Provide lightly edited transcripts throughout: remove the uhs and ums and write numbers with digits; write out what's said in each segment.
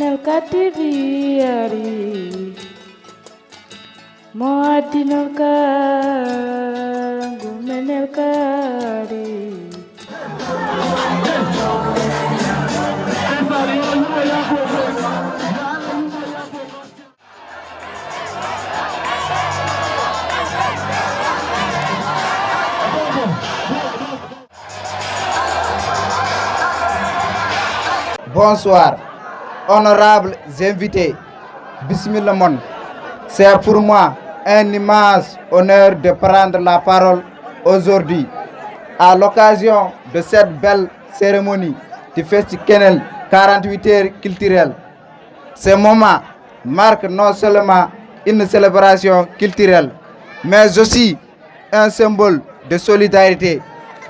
Gumenel katiriari Moadinal ka Gumenel kari Bonsoir, honorables invités, Bismillah mon. C'est pour moi un immense honneur de prendre la parole aujourd'hui à l'occasion de cette belle cérémonie du Festival Kanel 48 heures culturelles. Ce moment marque non seulement une célébration culturelle, mais aussi un symbole de solidarité,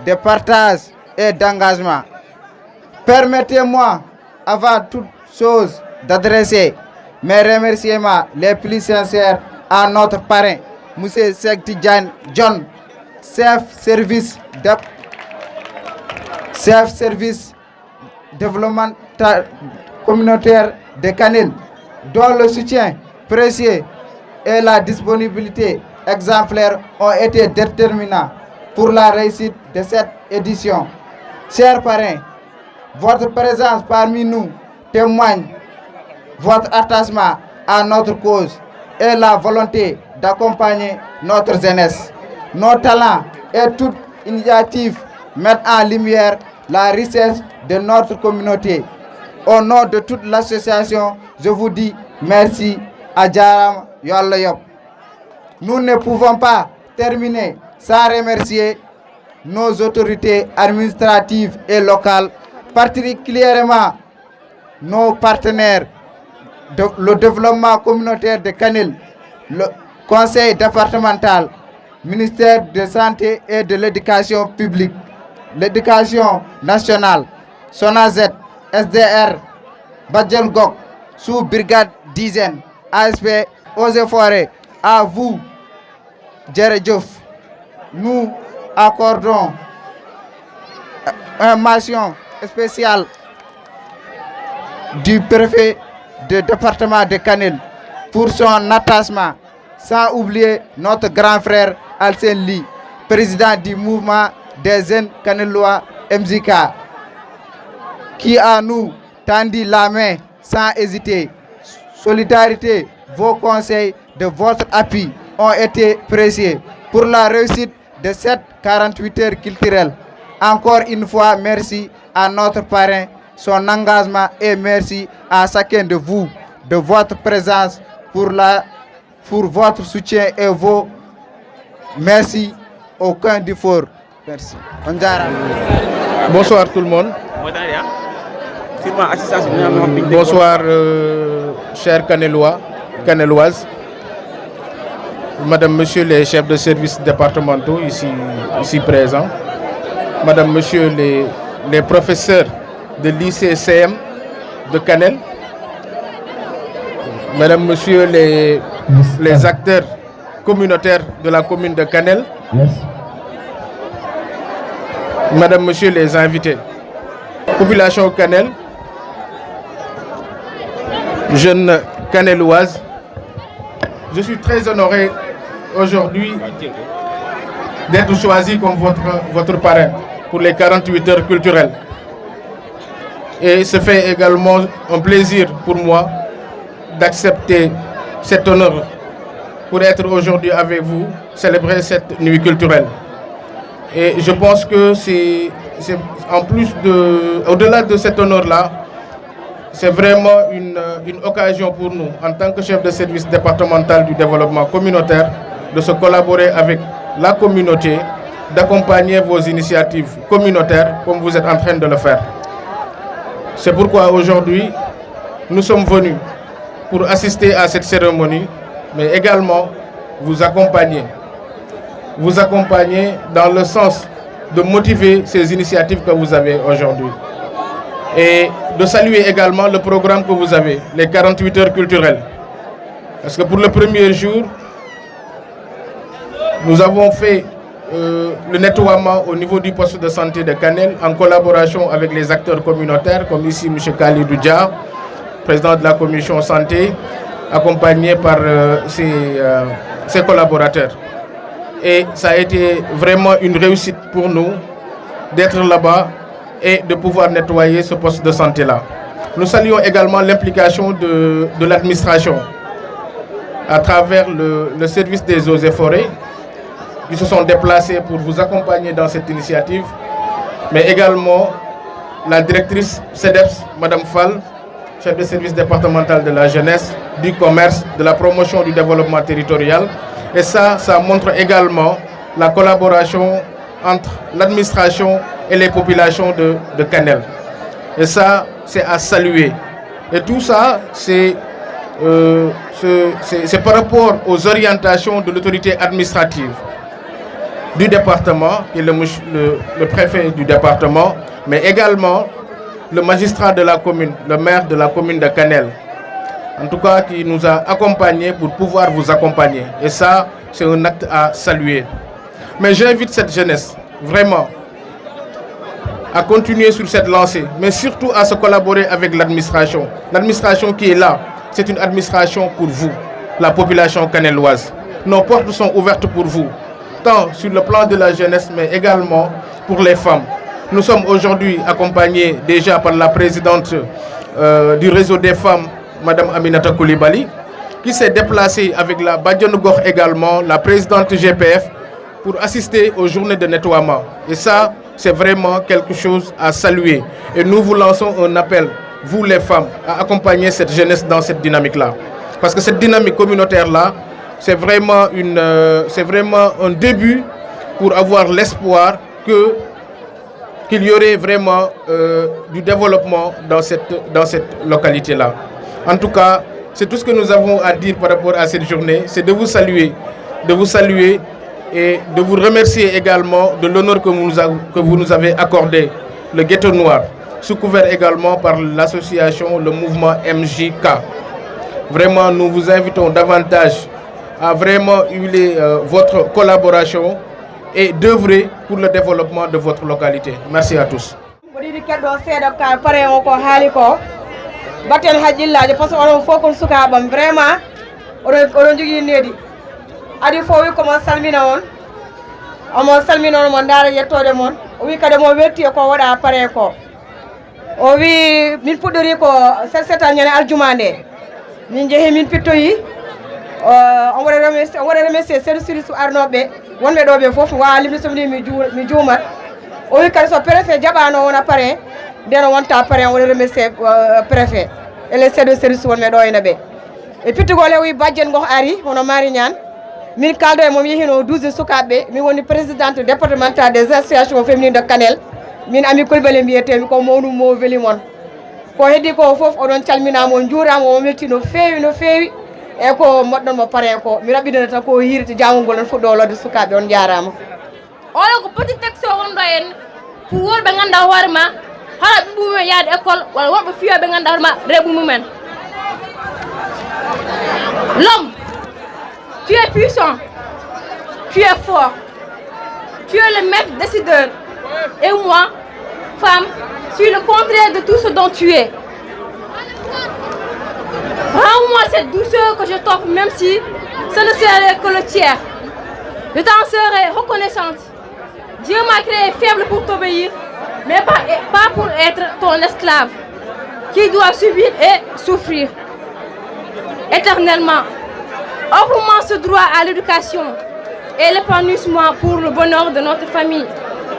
de partage et d'engagement. Permettez-moi, avant toute chose, d'adresser mes remerciements les plus sincères à notre parrain, M. Cheikh Tidiane John, chef service développement communautaire de Kanel, dont le soutien précieux et la disponibilité exemplaire ont été déterminants pour la réussite de cette édition. Chers parrains, votre présence parmi nous témoigne votre attachement à notre cause et la volonté d'accompagner notre jeunesse. Nos talents et toute initiative mettent en lumière la richesse de notre communauté. Au nom de toute l'association, je vous dis merci à Djaram Yollayop. Nous ne pouvons pas terminer sans remercier nos autorités administratives et locales, particulièrement nos partenaires, le développement communautaire de Kanel, le conseil départemental, ministère de la Santé et de l'Éducation publique, l'éducation nationale, SONAZET, SDR, Badjelgok, sous-brigade dizaine, ASP, Eaux et Forêts. À vous, Djeredjouf, nous accordons une mention spéciale du préfet du département de Kanel pour son attachement, sans oublier notre grand frère Alsen Ly, président du mouvement des jeunes Kanelois MZK, qui a nous tendu la main sans hésiter. Solidarité, vos conseils, de votre appui ont été précieux pour la réussite de cette 48 heures culturelles. Encore une fois, merci à notre parrain, son engagement, et merci à chacun de vous de votre présence pour votre soutien et vos merci aucun d'effort. Merci. Bonsoir tout le monde. Bonsoir chers Kanelois, Kaneloises, Madame, Monsieur les chefs de services départementaux ici présents, Madame, Monsieur les professeurs de lycée CM de Kanel, Madame, Monsieur les acteurs communautaires de la commune de Kanel, Madame, Monsieur les invités, population Kanel, jeunes Kaneloises, je suis très honoré aujourd'hui d'être choisi comme votre parrain pour les 48 heures culturelles. Et ce fait également un plaisir pour moi d'accepter cet honneur pour être aujourd'hui avec vous, célébrer cette nuit culturelle. Et je pense que c'est en plus au-delà de cet honneur-là, c'est vraiment une occasion pour nous, en tant que chef de service départemental du développement communautaire, de se collaborer avec la communauté, d'accompagner vos initiatives communautaires comme vous êtes en train de le faire. C'est pourquoi aujourd'hui, nous sommes venus pour assister à cette cérémonie, mais également vous accompagner. Vous accompagner dans le sens de motiver ces initiatives que vous avez aujourd'hui. Et de saluer également le programme que vous avez, les 48 heures culturelles. Parce que pour le premier jour, nous avons fait le nettoiement au niveau du poste de santé de Kanel en collaboration avec les acteurs communautaires, comme ici M. Khalidou Dia, président de la commission santé, accompagné par ses collaborateurs. Et ça a été vraiment une réussite pour nous d'être là-bas et de pouvoir nettoyer ce poste de santé-là. Nous saluons également l'implication de l'administration à travers le service des eaux et forêts qui se sont déplacés pour vous accompagner dans cette initiative, mais également la directrice CEDEPS, Madame Fall, chef de service départemental de la jeunesse, du commerce, de la promotion du développement territorial. Et ça montre également la collaboration entre l'administration et les populations de Kanel. Et ça, c'est à saluer. Et tout ça, c'est par rapport aux orientations de l'autorité administrative du département, qui est le préfet du département, mais également le magistrat de la commune, le maire de la commune de Kanel. En tout cas, qui nous a accompagnés pour pouvoir vous accompagner. Et ça, c'est un acte à saluer. Mais j'invite cette jeunesse, vraiment, à continuer sur cette lancée, mais surtout à se collaborer avec l'administration. L'administration qui est là, c'est une administration pour vous, la population caneloise. Nos portes sont ouvertes pour vous, tant sur le plan de la jeunesse, mais également pour les femmes. Nous sommes aujourd'hui accompagnés déjà par la présidente du réseau des femmes, Madame Aminata Koulibaly, qui s'est déplacée avec la Badianougor également, la présidente GPF, pour assister aux journées de nettoiement. Et ça, c'est vraiment quelque chose à saluer. Et nous vous lançons un appel, vous les femmes, à accompagner cette jeunesse dans cette dynamique-là. Parce que cette dynamique communautaire-là, c'est vraiment un début pour avoir l'espoir qu'il y aurait vraiment du développement dans cette localité-là. En tout cas, c'est tout ce que nous avons à dire par rapport à cette journée, c'est de vous saluer et de vous remercier également de l'honneur que vous nous avez accordé, le Ghetto Noir, sous couvert également par l'association, le mouvement MJK. Vraiment, nous vous invitons davantage à vraiment huiler votre collaboration et d'œuvrer pour le développement de votre localité. Merci à tous. adi fo wi ko mon salmina on omo salmina on mon dara yettode mon o wi kadi mo wetti ko waɗa pare ko o wi min puɗɗori ko setal ñande aljuma nde min jeehi min pittoyi on waɗa remercier service arnoɓe wonɓe ɗo ɓe foof wawa limde somni mi juumat o wi kadi so préfet jaɓano wona pare nden wonta pare on waɗa remercier préfet et les service wonɓe ɗo ene ɓe e pittugol o wi bajjen go ari hono mari ñan min kaldo e mom yehino 12 sukaɓe min woni présidente départementale des associations féminines de Kanel min Ami Koulibaly mbiyetemi ko mawnu mo weli mon ko heddi ko foof oɗon calminama on juurama o metti no feewi e ko moɗɗon mo parrain ko mi raɓɓidana tan ko hirti jamugol on fuɗɗo lodde sukaɓe on jarama oɗo ko petit texte o wonɗo en pour wolɓe ganduɗa hoore ma hala ɓiɓɓe mumen yaade école walla wonɓe fiyoɓe ganduɗa hoore ma reɓɓe mumen. L'homme, tu es puissant, tu es fort, tu es le maître décideur. Et moi, femme, suis le contraire de tout ce dont tu es. Rends-moi cette douceur que je t'offre, même si ce ne serait que le tiers. Je t'en serai reconnaissante. Dieu m'a créé faible pour t'obéir, mais pas pour être ton esclave, qui doit subir et souffrir éternellement. Offre-moi ce droit à l'éducation et l'épanouissement pour le bonheur de notre famille.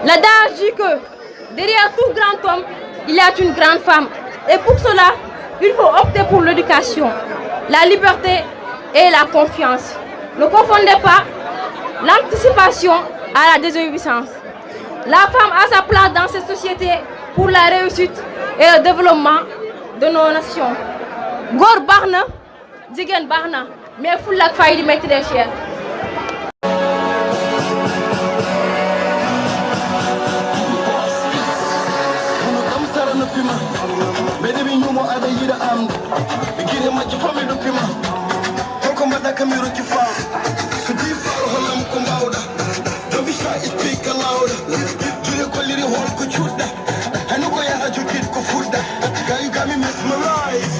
L'adage dit que derrière tout grand homme, il y a une grande femme. Et pour cela, il faut opter pour l'éducation, la liberté et la confiance. Ne confondez pas l'anticipation à la désobéissance. La femme a sa place dans cette société pour la réussite et le développement de nos nations. Gor Barna, Digen Barna, mais Foulak Faïdi Maître des Chiens.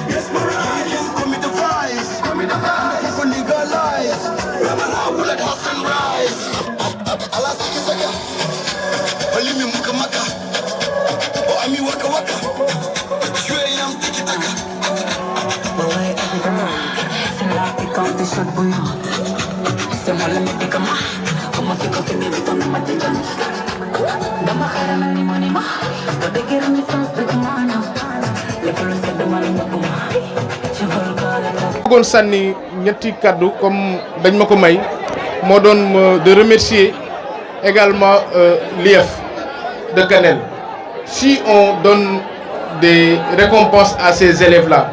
Yes, bëggoon sànni ñetti kaddu comme dañ ma ko may moo doon de remercier également l'IEF de Kanel. Si on donne des récompenses à ces élèves-là,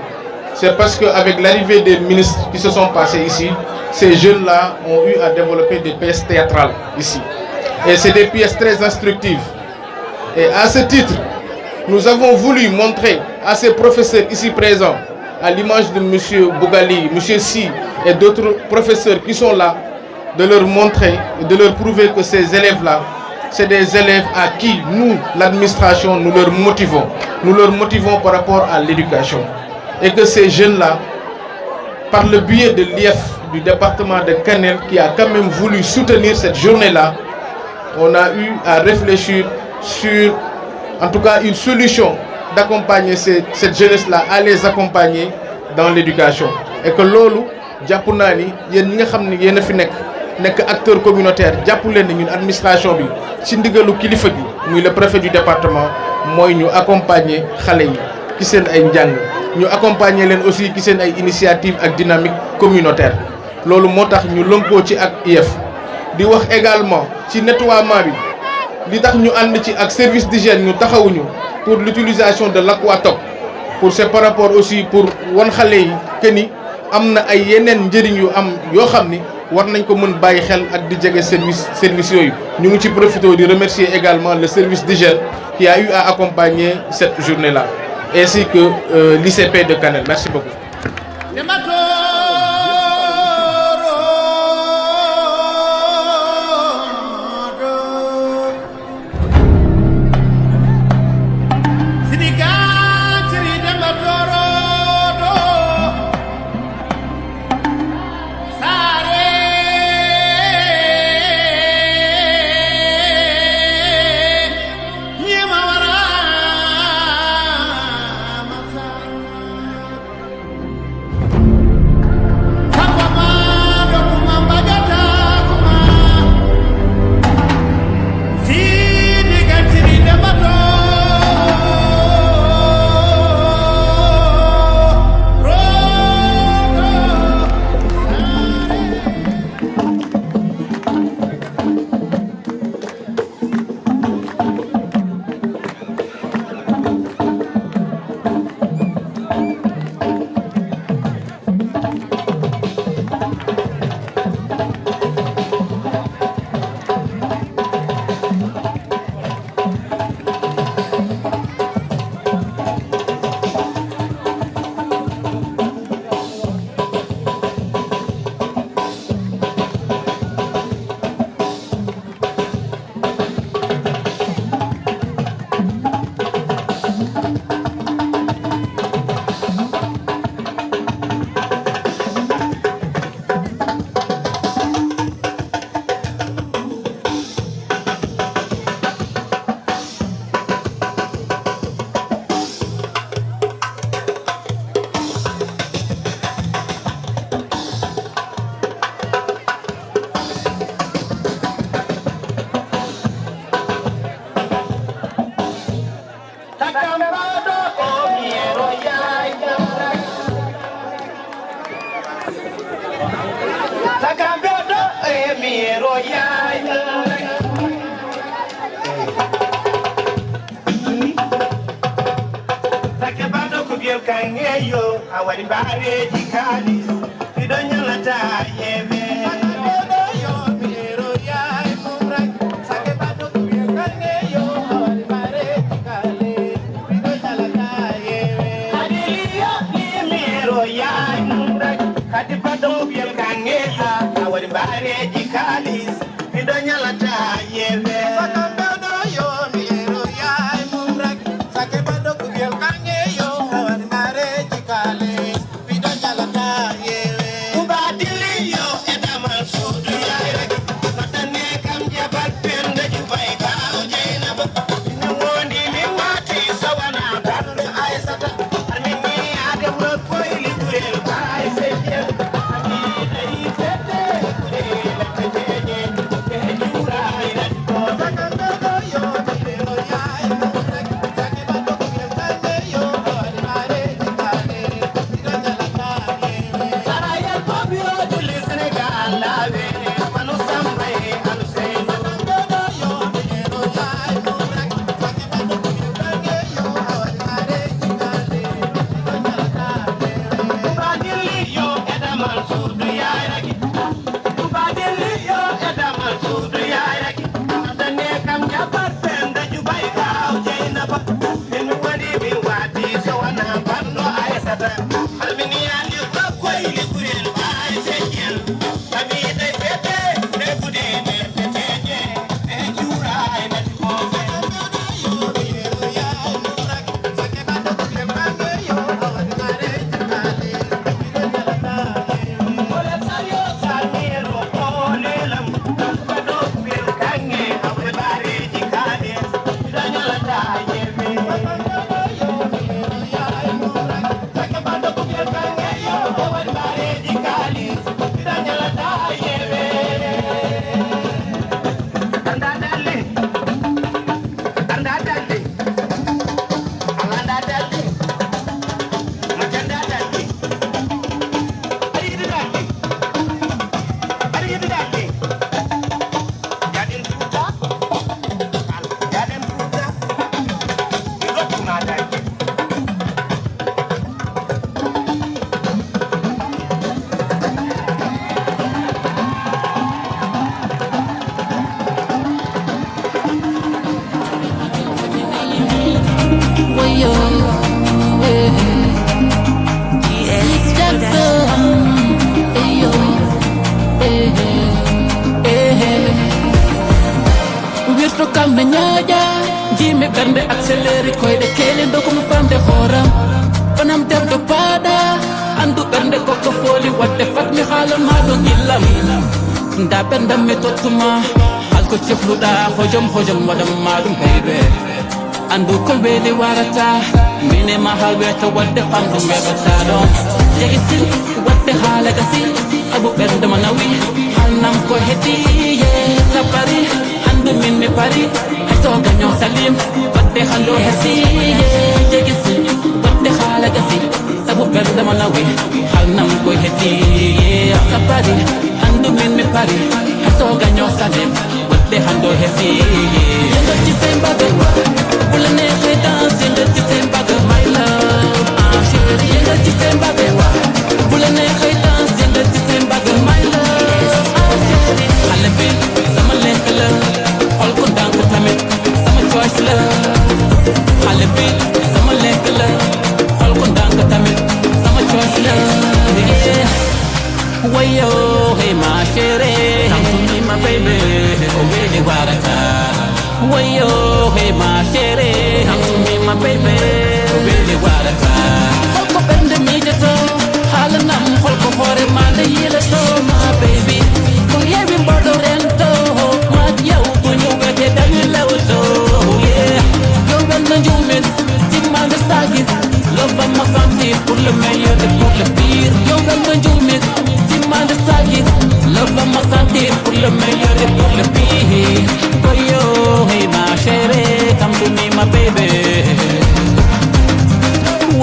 c'est parce qu'avec l'arrivée des ministres qui se sont passés ici, ces jeunes-là ont eu à développer des pièces théâtrales ici. Et c'est des pièces très instructives. Et à ce titre, nous avons voulu montrer à ces professeurs ici présents, à l'image de M. Bougali, M. Si et d'autres professeurs qui sont là, de leur montrer et de leur prouver que ces élèves-là, c'est des élèves à qui nous, l'administration, nous leur motivons. Nous leur motivons par rapport à l'éducation. Et que ces jeunes-là, par le biais de l'IEF du département de Kanel, qui a quand même voulu soutenir cette journée-là, on a eu à réfléchir sur, en tout cas, une solution d'accompagner cette jeunesse-là, à les accompagner dans l'éducation. Et que lolo, Japonani, yéen ñi nga xam ne yéen a fi nekk acteur communautaire jàpp leen ne ñun administration bi ci ndigalu kilifa gi muy le préfet du département mooy ñu accompagner xale yi ci seen ay njàng ñu accompagner leen aussi ci seen ay initiative ak dynamique communautaire loolu moo tax ñu lënkoo ci ak IEF di wax également ci nettoiement bi li tax ñu ànd ci ak service d'hygiène ñu taxawuñu pour l'utilisation de l'aquatoc pour c'est par rapport aussi pour wan xale yi que ni am na ay yeneen njëriñ yu am yoo xam ni war nañ ko mën bàyyi xel ak di jege service yooyu ñu ngi ci profité di remercier également le service d'hygiène qui a eu à accompagner cette journée-là ainsi que l'ICP de Kanel. Merci beaucoup. Ayo, Jackson. Ayo, wirto kamɓe ñaaƴa jimi ɓernde accéléré koyɗe keele dokuma famde hooram banam debdo paaɗa andu ɓernde kokko fooli wadde fatmi haalon ma ɗo gillam nda ɓerdam mi tottuma halko cifluɗa hojom waɗanma ɗum beyɓe andu ko weeli warata minema ha weta wadde famɗum weɓata ɗon jegi sin wadde haala gasi sabu ɓerdema nawi halnam ko heedi ye sabari andu min mi pari so gaño salim wadde hando hesi jegi sin wadde haala gasi sabu ɓerdema nawi halnam ko heedi ye sabari andu min mi pari so gaño salim wadde hando hesi yengati sembaɓe bula neexe dans yengati sembaɓe my love chéri yengati sembaɓe bula neexe dans yengati sembaɓe my love chéri xale bi sama lekk la xol ko ndànk tamit sama choice la xale bi sama lekk la xol ko ndànk tamit sama choice la wayo hey ma chéri come to me my baby oh really warata wayo hey ma chéri come to me my baby oh really warata xol ko ɓernde miijoto haalanam xol ko hoore mande yilato ma baby ko yewi mboɗo rento maak yow ko ñu wete dañu lewto yo wenno njuumin timmande sagi lova ma sentir pour le meilleur et pour le pire yo wenno njuumin timmande sagi lova ma sentir pour le meilleur et pour le pire oh yo hey ma chérie come to me my baby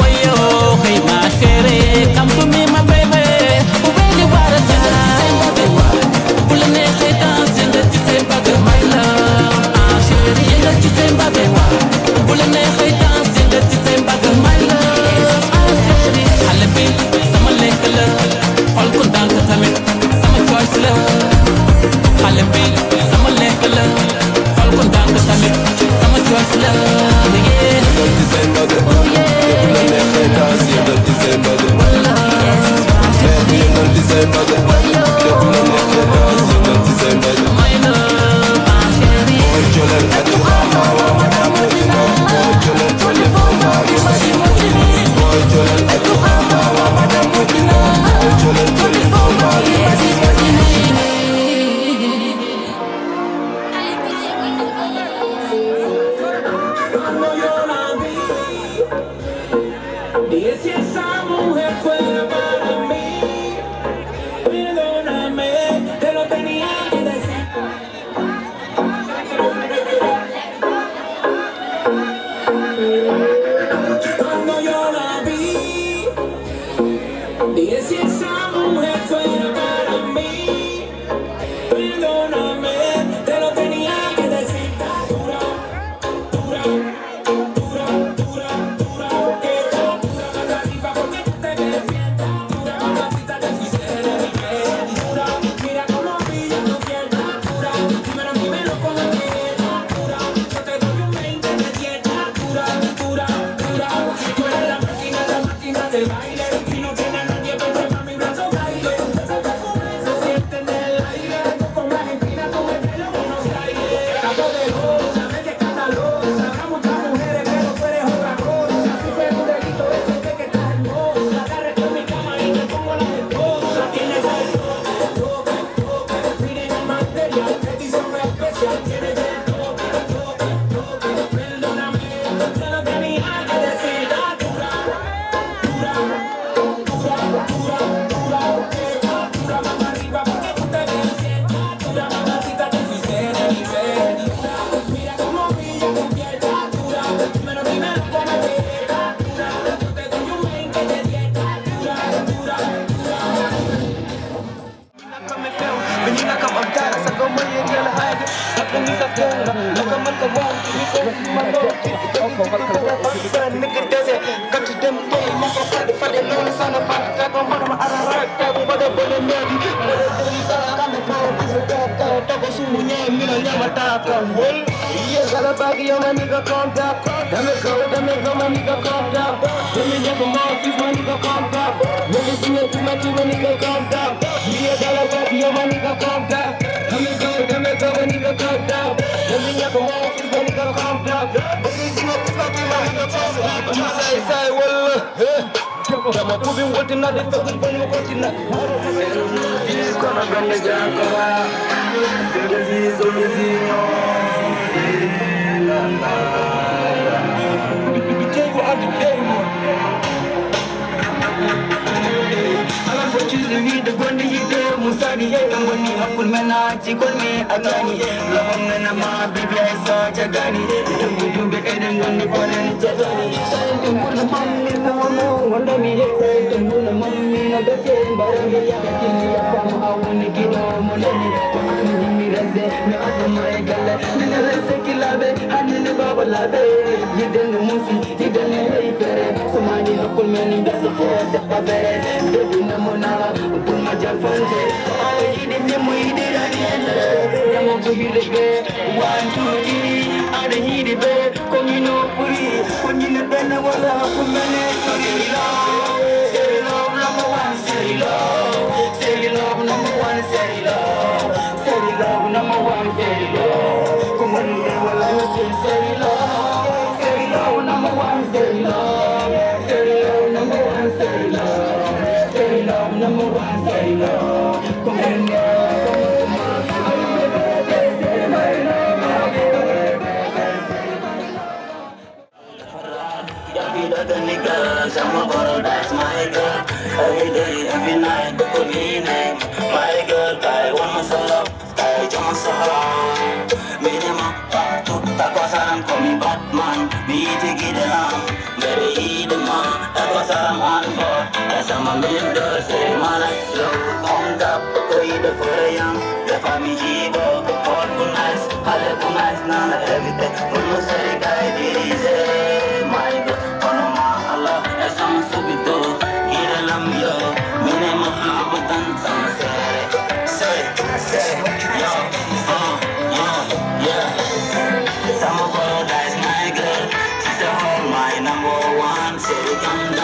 oh yo hey ma chérie come to me my baby oh really warata bula neexe dans yengati sembaɓe my love chérie yengati sembaɓe bula neexe dans yengati sembaɓe my love chérie xale bi sama lekk la xol ko ndànk tamit sama choice la xale bi sama lekk la xol ko ndànk tamit sama choice la Si esa mujer fuera para mí, perdóname, te lo tenía que decir. Cuando yo la vi, dije si esa mujer fuera para mí, perdóname, te lo tenía que decir. Dura, dura, dura, dura, dura, que back, yo, my nigga, calm down. Let me go, my nigga, calm down. Let me get my office, my nigga, calm down. Let me see it, my nigga, calm down. Me a dollar back, yo, my nigga, calm down. Let me go, my nigga, calm down. Let me get my office, my nigga, calm down. Let me see it, my nigga, calm down. You say, well, Jama kubi woti na de fakir bani woti na. Kona bani jankara, zindagi zolizino. Bitego adi demo. Alam fochizi hide gondi hide musadi hide ngoni hakul mena chikol me agani. Lahong na ma bibi sa jagani. Tumbu jube eden ngoni konen jagani. Sayang tumbu na mamni na mo ngondami. Sayang tumbu na mamni na gachen barangi ya kini ya pam awuni kido monani. Koni mi raze na adamai gale. Nina raze kilabe hanine baba labe. Yiden musi yiden hey fere. Sumani hakul meni gasa fere babere. Baby na monala upul majal fonte. Ala yiden ne mo yiden raniende. Yamo kubilebe 1 2 3 ada hidibe komino puri konjina dana wala kumene sorry love number one say love number one say love number one say love kumene wala say love number one say love number one say love number one say love kumene the nigga, some girl, that's my girl. Every day, every night, look at me name. My girl, I want myself, I want myself. Minimum, that was I'm coming Batman. Me take it along, baby, eat the man. That was I'm on board. That's how my men do say, man, I slow. Come up, go eat the for a young. The family jibo, all good nice, now everything. When you say, guy, this is my girl. Number one, say